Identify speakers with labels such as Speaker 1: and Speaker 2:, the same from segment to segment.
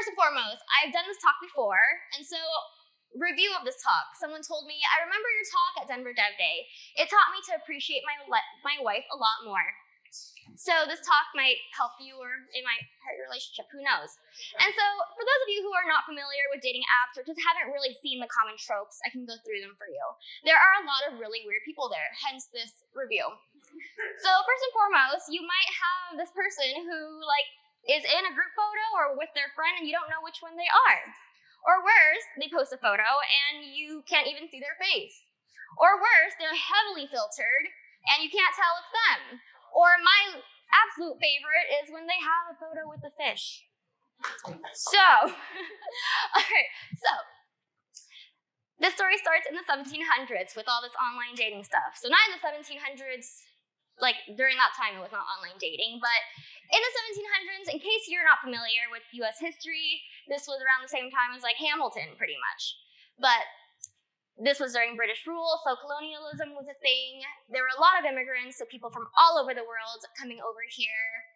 Speaker 1: first and foremost, I've done this talk before, and so review of this talk. Someone told me, I remember your talk at Denver Dev Day. It taught me to appreciate my wife a lot more. So this talk might help you, or it might hurt your relationship, who knows. And so for those of you who are not familiar with dating apps or just haven't really seen the common tropes, I can go through them for you. There are a lot of really weird people there, hence this review. So first and foremost, you might have this person who is in a group photo or with their friend and you don't know which one they are. Or worse, they post a photo and you can't even see their face. Or worse, they're heavily filtered and you can't tell it's them. Or my absolute favorite is when they have a photo with a fish. So, okay, so this story starts in the 1700s with all this online dating stuff. So not in the 1700s, during that time it was not online dating, but in the 1700s, in case you're not familiar with US history, this was around the same time as Hamilton, pretty much. But this was during British rule, so colonialism was a thing. There were a lot of immigrants, so people from all over the world coming over here.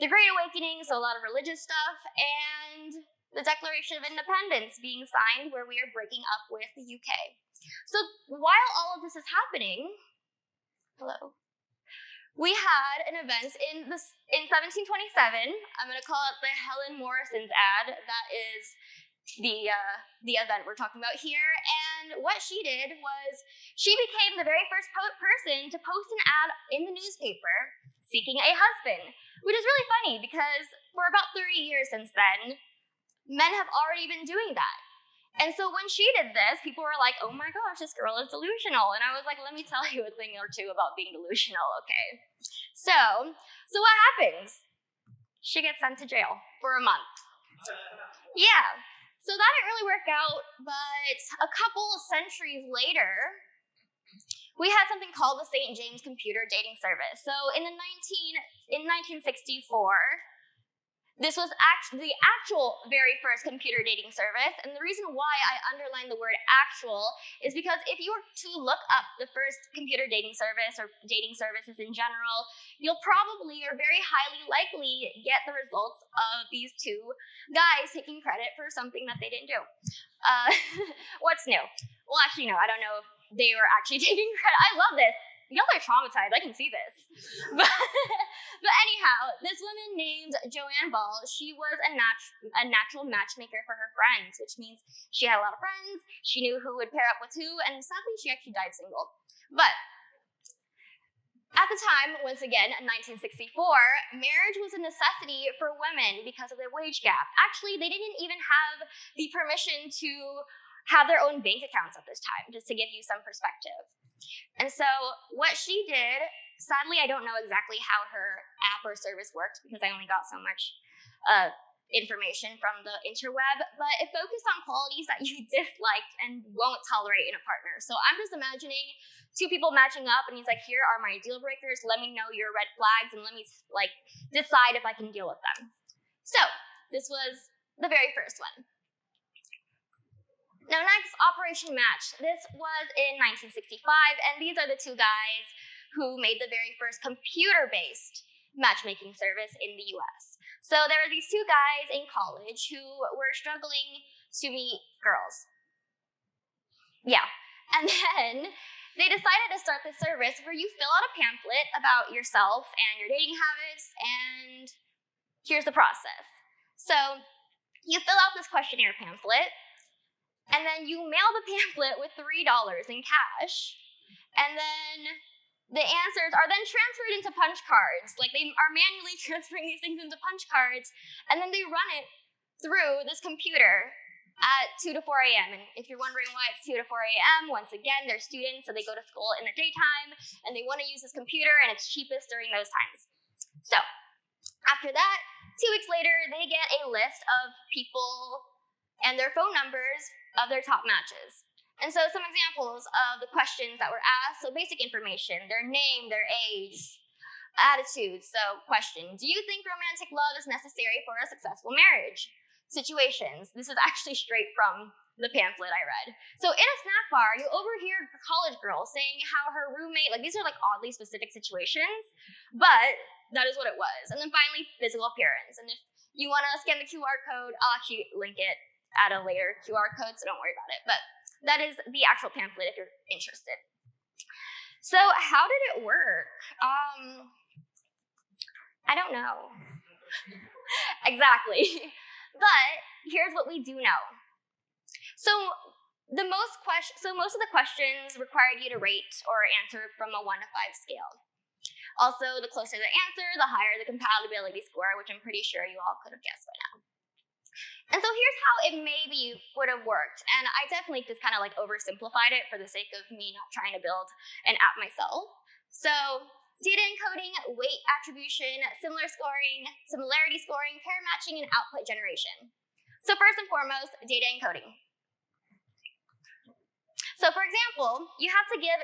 Speaker 1: The Great Awakening, so a lot of religious stuff, and the Declaration of Independence being signed, where we are breaking up with the UK. So while all of this is happening, we had an event in 1727. I'm going to call it the Helen Morrison's ad. That is the event we're talking about here. And what she did was she became the very first person to post an ad in the newspaper seeking a husband, which is really funny because for about 30 years since then, men have already been doing that. And so when she did this, people were like, oh my gosh, this girl is delusional. And I was like, let me tell you a thing or two about being delusional, okay? So what happens? She gets sent to jail for a month. Yeah, so that didn't really work out, but a couple of centuries later, we had something called the St. James Computer Dating Service. So in 1964, this was the actual very first computer dating service, and the reason why I underline the word actual is because if you were to look up the first computer dating service or dating services in general, you'll probably or very highly likely get the results of these two guys taking credit for something that they didn't do. What's new? Well, actually, no, I don't know if they were actually taking credit. I love this. Y'all are traumatized, I can see this. But anyhow, this woman named Joanne Ball, she was a natural matchmaker for her friends, which means she had a lot of friends, she knew who would pair up with who, and sadly she actually died single. But at the time, once again, in 1964, marriage was a necessity for women because of the wage gap. Actually, they didn't even have the permission to have their own bank accounts at this time, just to give you some perspective. And so what she did, sadly, I don't know exactly how her app or service worked because I only got so much information from the interweb, but it focused on qualities that you disliked and won't tolerate in a partner. So I'm just imagining two people matching up and he's like, here are my deal breakers, let me know your red flags and let me decide if I can deal with them. So this was the very first one. Now next, Operation Match. This was in 1965, and these are the two guys who made the very first computer-based matchmaking service in the US. So there were these two guys in college who were struggling to meet girls. Yeah, and then they decided to start this service where you fill out a pamphlet about yourself and your dating habits, and here's the process. So you fill out this questionnaire pamphlet, and then you mail the pamphlet with $3 in cash, and then the answers are then transferred into punch cards. They are manually transferring these things into punch cards, and then they run it through this computer at 2 to 4 a.m. And if you're wondering why it's 2 to 4 a.m., once again, they're students, so they go to school in the daytime, and they want to use this computer, and it's cheapest during those times. So after that, 2 weeks later, they get a list of people and their phone numbers of their top matches. And so some examples of the questions that were asked, so basic information, their name, their age, attitude. So question, do you think romantic love is necessary for a successful marriage? Situations, this is actually straight from the pamphlet I read. So in a snack bar, you overhear a college girl saying how her roommate, these are oddly specific situations, but that is what it was. And then finally, physical appearance. And if you want to scan the QR code. I'll actually link it at a later QR code, so don't worry about it. But that is the actual pamphlet if you're interested. So how did it work? I don't know. Exactly. But here's what we do know. So most of the questions required you to rate or answer from a 1 to 5 scale. Also, the closer the answer, the higher the compatibility score, which I'm pretty sure you all could have guessed by now. And so here's how it maybe would have worked. And I definitely just kind of like oversimplified it for the sake of me not trying to build an app myself. So data encoding, weight attribution, similarity scoring, pair matching, and output generation. So first and foremost, data encoding. So for example, you have to give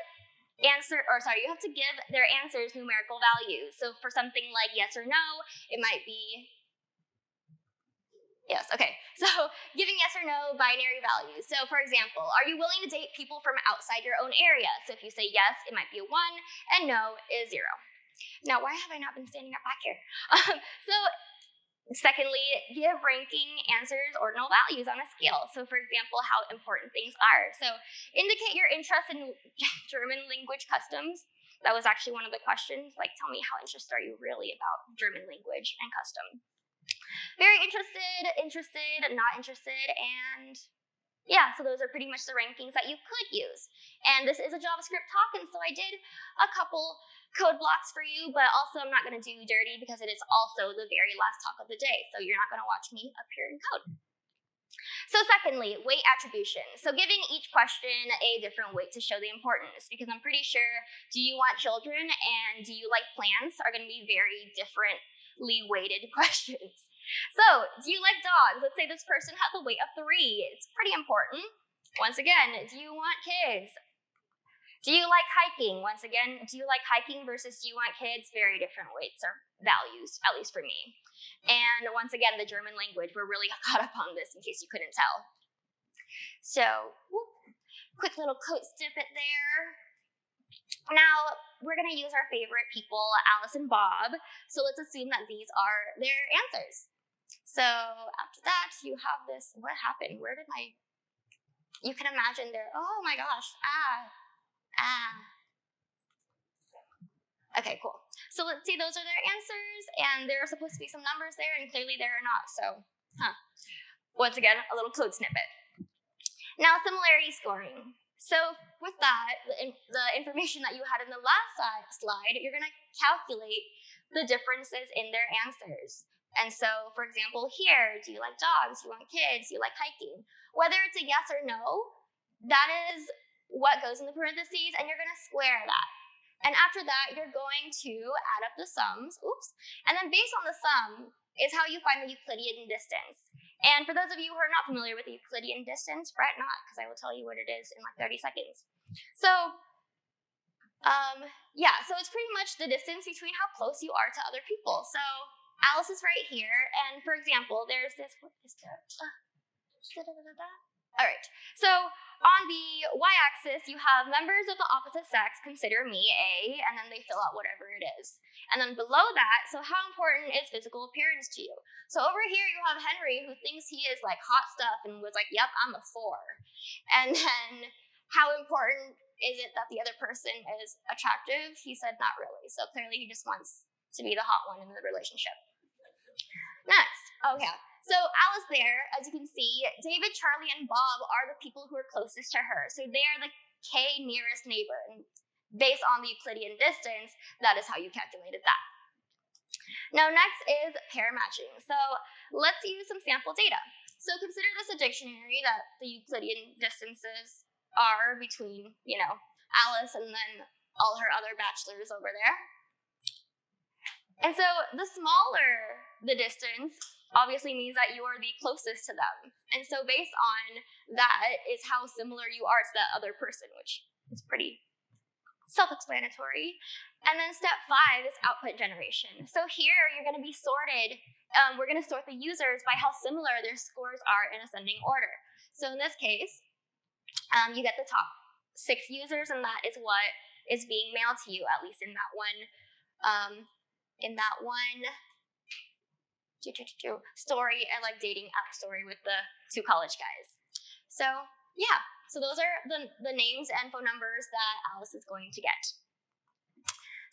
Speaker 1: their answers numerical values. So for something like yes or no, it might be yes, okay. So giving yes or no binary values. So for example, are you willing to date people from outside your own area? So if you say yes, it might be a 1, and no is 0. Now, why have I not been standing up back here? Secondly, give ranking answers ordinal values on a scale. So for example, how important things are. So indicate your interest in German language customs. That was actually one of the questions. Like, tell me how interested are you really about German language and custom. Very interested, not interested, and yeah, so those are pretty much the rankings that you could use. And this is a JavaScript talk, and so I did a couple code blocks for you, but also I'm not going to do dirty because it is also the very last talk of the day, so you're not going to watch me up here in code. So secondly, weight attribution. So giving each question a different weight to show the importance, because I'm pretty sure do you want children and do you like plants are going to be very differently weighted questions. So, do you like dogs? Let's say this person has a weight of 3. It's pretty important. Once again, do you want kids? Do you like hiking? Once again, do you like hiking versus do you want kids? Very different weights or values, at least for me. And once again, the German language, we're really caught up on this in case you couldn't tell. So, quick little code snippet there. Now, we're going to use our favorite people, Alice and Bob. So let's assume that these are their answers. So after that, you have this, what happened? You can imagine oh my gosh, Okay, cool. So let's see, those are their answers, and there are supposed to be some numbers there, and clearly there are not, so, Once again, a little code snippet. Now, similarity scoring. So with that, the information that you had in the last slide, you're gonna calculate the differences in their answers. And so, for example, here, do you like dogs? Do you want kids? Do you like hiking? Whether it's a yes or no, that is what goes in the parentheses, and you're gonna square that. And after that, you're going to add up the sums, and then based on the sum is how you find the Euclidean distance. And for those of you who are not familiar with the Euclidean distance, fret not, because I will tell you what it is in like 30 seconds. So, so it's pretty much the distance between how close you are to other people. So Alice is right here, and for example, there's this, what is that? All right, so on the y-axis, you have members of the opposite sex consider me A, and then they fill out whatever it is. And then below that, so how important is physical appearance to you? So over here, you have Henry, who thinks he is like hot stuff and was like, yep, I'm a 4. And then how important is it that the other person is attractive? He said not really. So clearly he just wants to be the hot one in the relationship. Next, okay. So Alice there, as you can see, David, Charlie, and Bob are the people who are closest to her. So they are the K nearest neighbor. And based on the Euclidean distance, that is how you calculated that. Now next is pair matching. So let's use some sample data. So consider this a dictionary that the Euclidean distances are between, Alice and then all her other bachelors over there. And so the smaller the distance obviously means that you are the closest to them. And so based on that is how similar you are to that other person, which is pretty self-explanatory. And then step 5 is output generation. So here you're going to be sorted. We're going to sort the users by how similar their scores are in ascending order. So in this case, you get the top 6 users, and that is what is being mailed to you, at least in that one story and like dating app story with the two college guys. So yeah, so those are the names and phone numbers that Alice is going to get.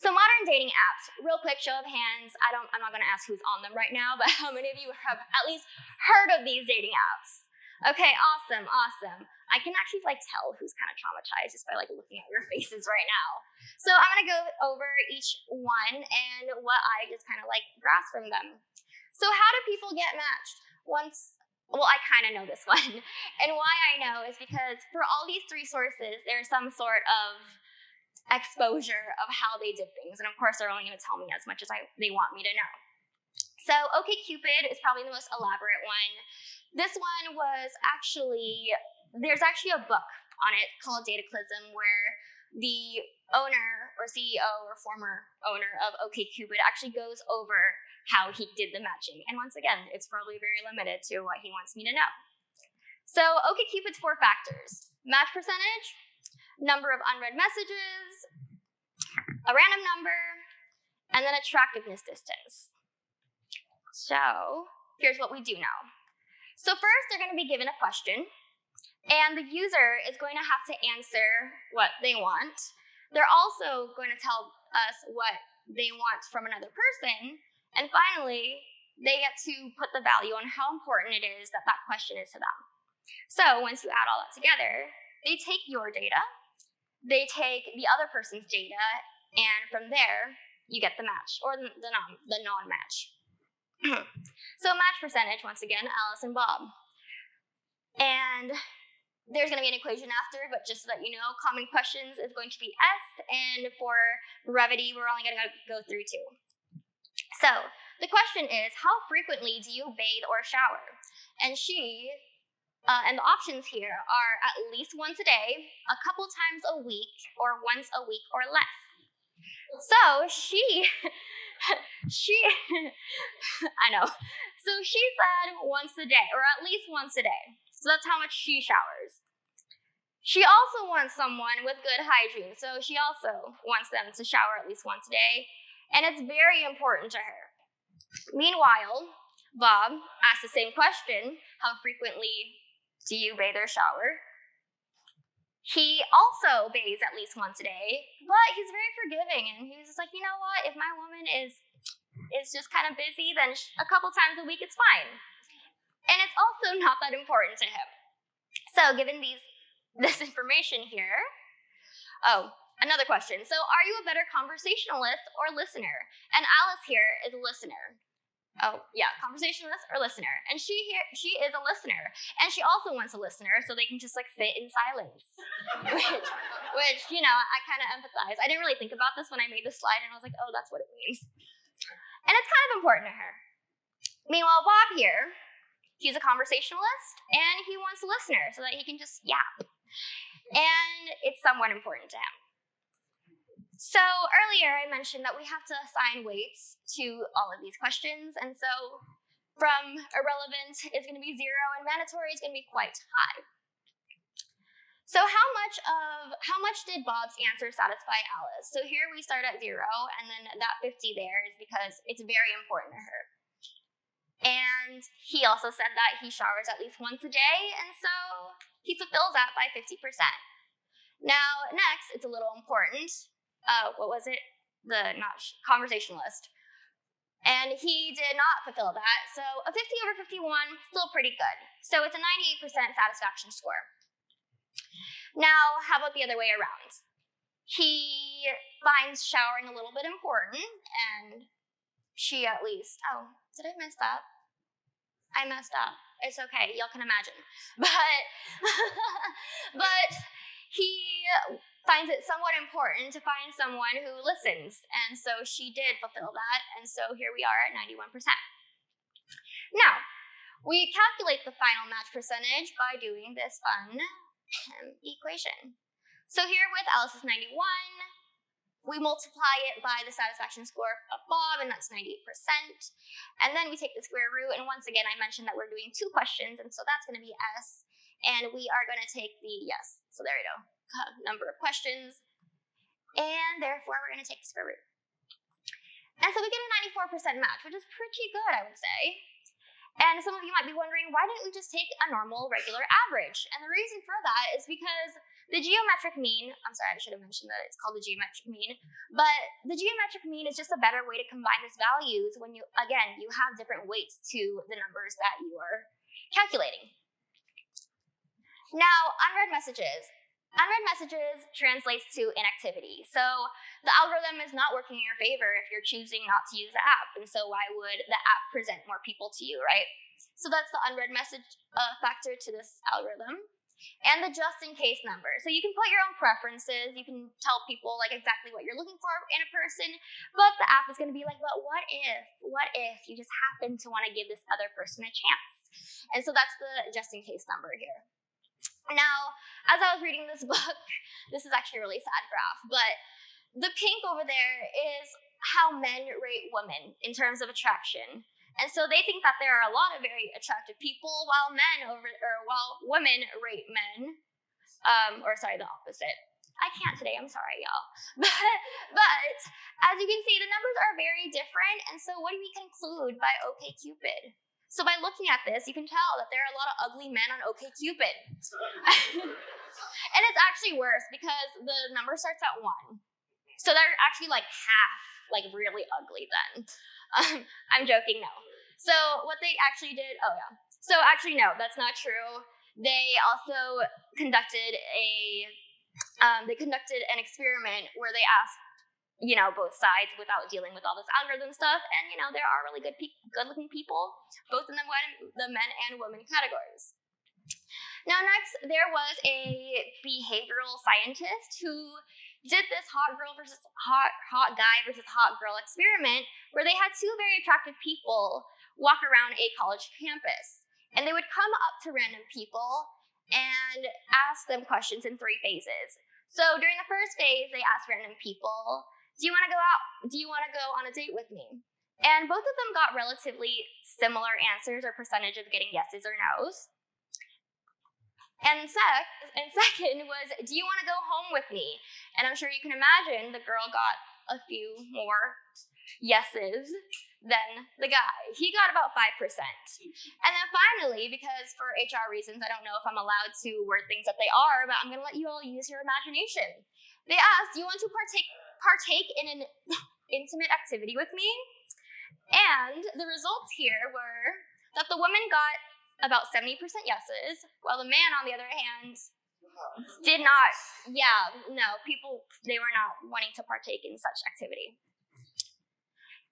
Speaker 1: So modern dating apps, real quick show of hands. I'm not going to ask who's on them right now, but how many of you have at least heard of these dating apps? Okay, awesome. I can actually like tell who's kind of traumatized just by like looking at your faces right now. So I'm going to go over each one and what I just kind of like grasp from them. So how do people get matched? Well, I kind of know this one. And why I know is because for all these three sources, there's some sort of exposure of how they did things. And of course, they're only going to tell me as much as they want me to know. So OkCupid is probably the most elaborate one. This one was there's actually a book on it called Dataclysm, where the owner or CEO or former owner of OkCupid actually goes over how he did the matching. And once again, it's probably very limited to what he wants me to know. So OkCupid's 4 factors: match percentage, number of unread messages, a random number, and then attractiveness distance. So here's what we do know. So first, they're going to be given a question, and the user is going to have to answer what they want. They're also going to tell us what they want from another person, and finally, they get to put the value on how important it is that question is to them. So once you add all that together, they take your data, they take the other person's data, and from there, you get the match, or the non-match. So match percentage, once again, Alice and Bob. And there's going to be an equation after, but just so that you know, common questions is going to be S, and for brevity, we're only going to go through 2. So the question is, how frequently do you bathe or shower? And and the options here are at least once a day, a couple times a week, or once a week or less. So she I know. So she said once a day, or at least once a day. So that's how much she showers. She also wants someone with good hygiene, so she also wants them to shower at least once a day, and it's very important to her. Meanwhile, Bob asked the same question: how frequently do you bathe or shower? He also bathes at least once a day, but he's very forgiving, and he was just like, you know what, if my woman is just kind of busy, then a couple times a week it's fine. And it's also not that important to him. So given this information here, another question. So are you a better conversationalist or listener? And Alice here is a listener. Oh, yeah, conversationalist or listener. And she is a listener. And she also wants a listener so they can just like sit in silence. which, you know, I kind of empathize. I didn't really think about this when I made the slide, and I was like, oh, that's what it means. And it's kind of important to her. Meanwhile, Bob here, he's a conversationalist, and he wants a listener so that he can just yap. And it's somewhat important to him. So earlier I mentioned that we have to assign weights to all of these questions, and so from irrelevant is going to be 0, and mandatory is going to be quite high. So how much did Bob's answer satisfy Alice? So here we start at 0, and then that 50 there is because it's very important to her. And he also said that he showers at least once a day, and so he fulfills that by 50%. Now, next, it's a little important. What was it? Conversationalist. And he did not fulfill that, so a 50 over 51, still pretty good. So it's a 98% satisfaction score. Now, how about the other way around? He finds showering a little bit important, and she at least, did I miss that? I messed up. It's okay, y'all can imagine. But he finds it somewhat important to find someone who listens, and so she did fulfill that, and so here we are at 91%. Now, we calculate the final match percentage by doing this fun equation. So here with Alice's 91, we multiply it by the satisfaction score of Bob, and that's 98%. And then we take the square root, and once again, I mentioned that we're doing 2 questions, and so that's going to be S, and we are going to take the, so there we go, number of questions, and therefore we're going to take the square root. And so we get a 94% match, which is pretty good, I would say. And some of you might be wondering, why didn't we just take a normal, regular average? And the reason for that is because the geometric mean, I'm sorry, I should have mentioned that it's called the geometric mean, but the geometric mean is just a better way to combine these values when you have different weights to the numbers that you are calculating. Now, unread messages. Unread messages translates to inactivity. So the algorithm is not working in your favor if you're choosing not to use the app. And so why would the app present more people to you, right? So that's the unread message factor to this algorithm. And the just in case number. So you can put your own preferences. You can tell people like exactly what you're looking for in a person. But the app is going to be like, but what if you just happen to want to give this other person a chance? And so that's the just in case number here. Now, as I was reading this book, this is actually a really sad graph, but the pink over there is how men rate women in terms of attraction. And so they think that there are a lot of very attractive people, while women rate men, the opposite. I can't today, I'm sorry, y'all. But as you can see, the numbers are very different, and so what do we conclude by OkCupid? So by looking at this, you can tell that there are a lot of ugly men on OkCupid. And it's actually worse because the number starts at 1. So they're actually like half, like really ugly then. I'm joking, no. So what they actually did, So actually, no, that's not true. They also conducted an experiment where they asked, both sides without dealing with all this algorithm stuff. And, there are really good-looking people, both in the men and women categories. Now, next, there was a behavioral scientist who did this hot guy versus hot girl experiment where they had two very attractive people walk around a college campus. And they would come up to random people and ask them questions in 3 phases. So during the first phase, they asked random people, do you want to go out? Do you want to go on a date with me? And both of them got relatively similar answers or percentage of getting yeses or nos. And second was, do you want to go home with me? And I'm sure you can imagine the girl got a few more yeses than the guy. He got about 5%. And then finally, because for HR reasons, I don't know if I'm allowed to word things that they are, but I'm going to let you all use your imagination. They asked, do you want to partake in an intimate activity with me? And the results here were that the woman got about 70% yeses, while the man, on the other hand, did not. They were not wanting to partake in such activity.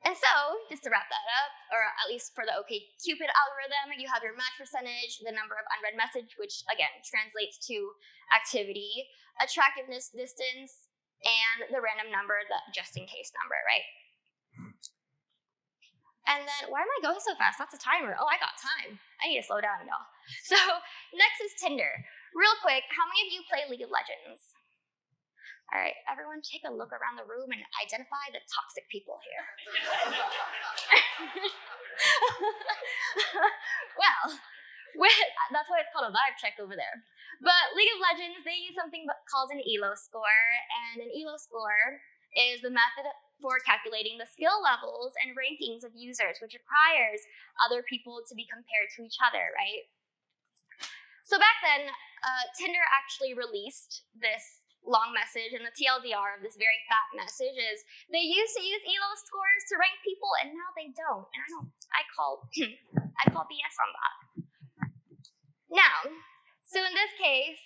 Speaker 1: And so, just to wrap that up, or at least for the OkCupid algorithm, you have your match percentage, the number of unread message, which again translates to activity, attractiveness distance, and the random number, the just in case number, right? And then, why am I going so fast? That's a timer. Oh, I got time. I need to slow down, y'all. So, next is Tinder. Real quick, how many of you play League of Legends? All right, everyone take a look around the room and identify the toxic people here. Well, that's why it's called a vibe check over there. But League of Legends, they use something called an ELO score, and an ELO score is the method for calculating the skill levels and rankings of users, which requires other people to be compared to each other, right? So back then, Tinder actually released this long message, and the TLDR of this very fat message is they used to use ELO scores to rank people, and now they don't. And I call BS on that. Now, so in this case,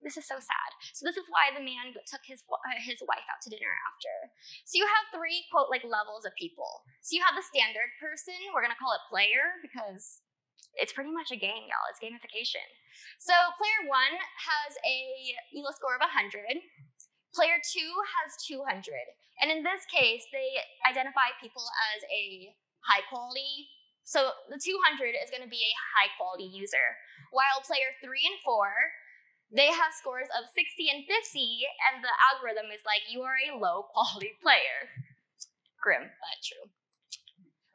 Speaker 1: this is so sad. So this is why the man took his wife out to dinner after. So you have 3, quote, like levels of people. So you have the standard person, we're gonna call it player, because it's pretty much a game, y'all. It's gamification. So player 1 has a ELO score of 100. Player 2 has 200. And in this case, they identify people as a high quality. So the 200 is going to be a high quality user. While player 3 and 4, they have scores of 60 and 50, and the algorithm is like, you are a low quality player. Grim, but true.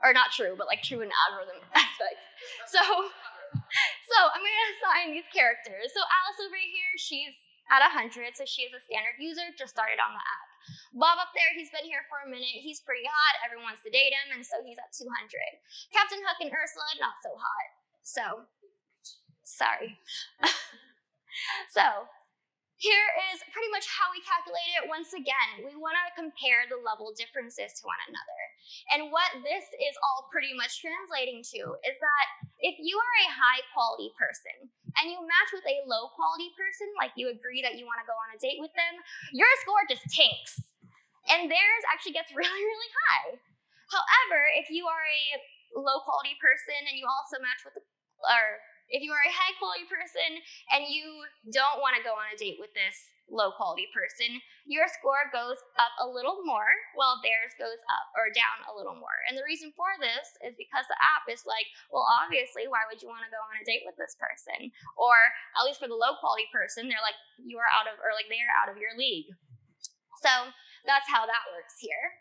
Speaker 1: Or not true, but like true in algorithm aspect. So I'm going to assign these characters. So Alice over here, she's at 100, so she is a standard user, just started on the app. Bob up there, he's been here for a minute. He's pretty hot. Everyone wants to date him, and so he's at 200. Captain Hook and Ursula, not so hot. So, sorry. So, here is pretty much how we calculate it. Once again, we want to compare the level differences to one another. And what this is all pretty much translating to is that if you are a high quality person and you match with a low quality person, like you agree that you want to go on a date with them, your score just tanks. And theirs actually gets really, really high. However, if you are a low quality person and you also match with, if you are a high quality person and you don't want to go on a date with this low quality person, your score goes up a little more while theirs goes up or down a little more. And the reason for this is because the app is like, well, obviously, why would you want to go on a date with this person? Or at least for the low quality person, they're like, you are out of, or like they're out of your league. So that's how that works here.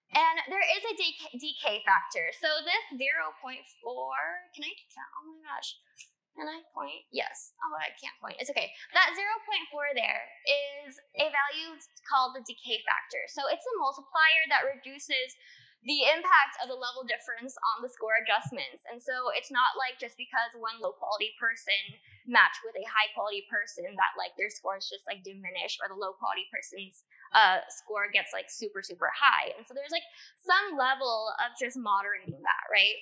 Speaker 1: And there is a decay factor. So this 0.4, can I count? Oh my gosh. Can I point? Yes. Oh, I can't point. It's okay. That 0.4 there is a value called the decay factor. So it's a multiplier that reduces the impact of the level difference on the score adjustments. And so it's not like just because one low quality person matched with a high quality person that like their scores just like diminish, or the low quality person's score gets like super, super high. And so there's like some level of just moderating that, right?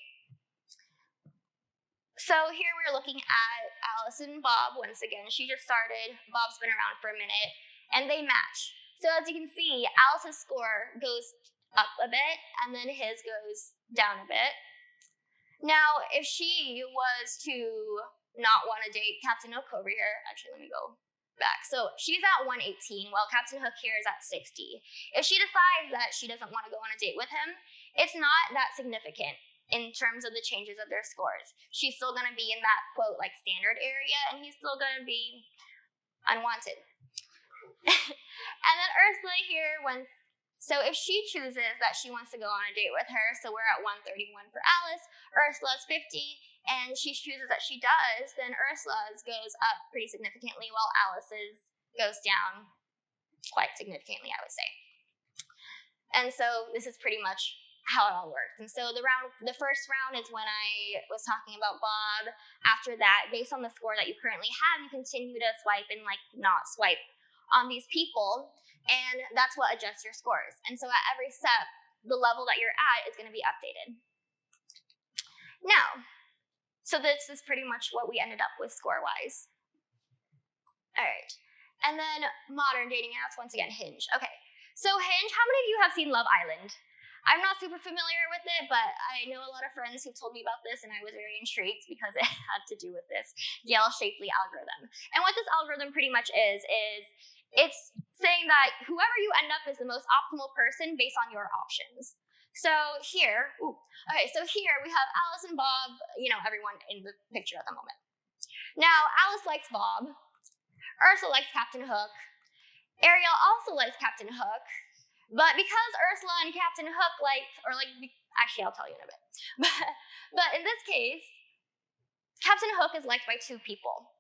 Speaker 1: So here we're looking at Alice and Bob once again. She just started, Bob's been around for a minute, and they match. So as you can see, Alice's score goes up a bit, and then his goes down a bit. Now, if she was to not want to date Captain Hook over here, actually, let me go back. So she's at 118, while Captain Hook here is at 60. If she decides that she doesn't want to go on a date with him, it's not that significant in terms of the changes of their scores. She's still going to be in that, quote, like standard area, and he's still going to be unwanted. And then Ursula here, so if she chooses that she wants to go on a date with her, so we're at 131 for Alice, Ursula's 50, and she chooses that she does, then Ursula's goes up pretty significantly while Alice's goes down quite significantly, I would say. And so this is pretty much how it all works. And so the first round is when I was talking about Bob. After that, based on the score that you currently have, you continue to swipe and like not swipe on these people, and that's what adjusts your scores. And so at every step, the level that you're at is going to be updated. Now, so this is pretty much what we ended up with score-wise. All right, and then modern dating apps, once again, Hinge. Okay, so Hinge, how many of you have seen Love Island? I'm not super familiar with it, but I know a lot of friends who told me about this, and I was very intrigued because it had to do with this Yale Shapley algorithm. And what this algorithm pretty much is it's saying that whoever you end up is the most optimal person based on your options. So here, here we have Alice and Bob, everyone in the picture at the moment. Now, Alice likes Bob. Ursula likes Captain Hook. Ariel also likes Captain Hook. But because Ursula and Captain Hook actually I'll tell you in a bit. But in this case, Captain Hook is liked by two people.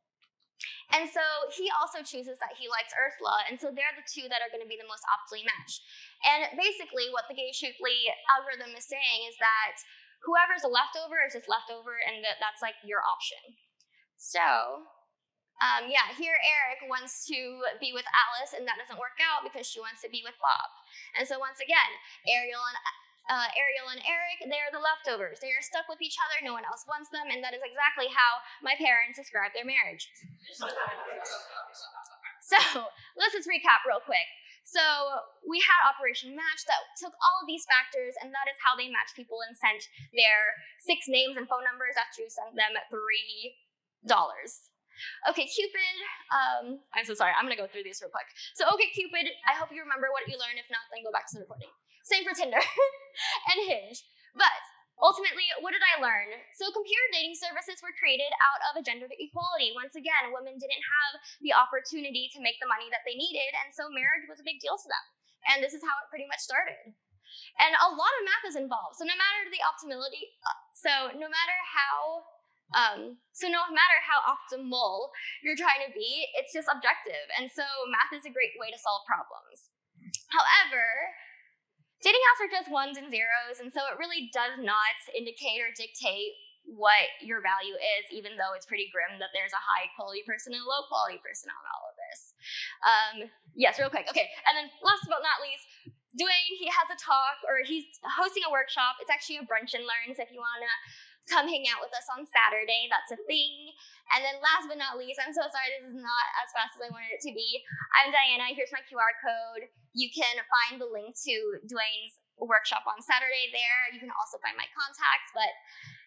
Speaker 1: And so he also chooses that he likes Ursula, and so they're the two that are going to be the most optimally matched. And basically what the Gay-Shapley algorithm is saying is that whoever's a leftover is just leftover, and that's like your option. So here Eric wants to be with Alice, and that doesn't work out because she wants to be with Bob. And so once again, Ariel and Eric, they're the leftovers. They are stuck with each other. No one else wants them, and that is exactly how my parents described their marriage. So let's just recap real quick. So we had Operation Match that took all of these factors, and that is how they matched people and sent their 6 names and phone numbers after you sent them $3. Okay, Cupid, I'm so sorry, I'm gonna go through these real quick. So, okay, Cupid, I hope you remember what you learned. If not, then go back to the recording. Same for Tinder and Hinge. But ultimately, what did I learn? So computer dating services were created out of a gender equality. Once again, women didn't have the opportunity to make the money that they needed, and so marriage was a big deal to them. And this is how it pretty much started. And a lot of math is involved. So no matter the optimality, no matter how optimal you're trying to be, it's just objective. And so math is a great way to solve problems. However, dating apps are just ones and zeros, and so it really does not indicate or dictate what your value is, even though it's pretty grim that there's a high quality person and a low quality person on all of this. Yes, real quick. Okay, and then last but not least, Dwayne, he has a talk, or he's hosting a workshop. It's actually a brunch and learn, so if you want to come hang out with us on Saturday, that's a thing. And then last but not least, I'm so sorry this is not as fast as I wanted it to be. I'm Diana, here's my QR code. You can find the link to Dwayne's workshop on Saturday there. You can also find my contacts, but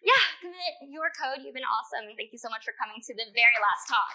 Speaker 1: yeah, commit your code. You've been awesome, and thank you so much for coming to the very last talk.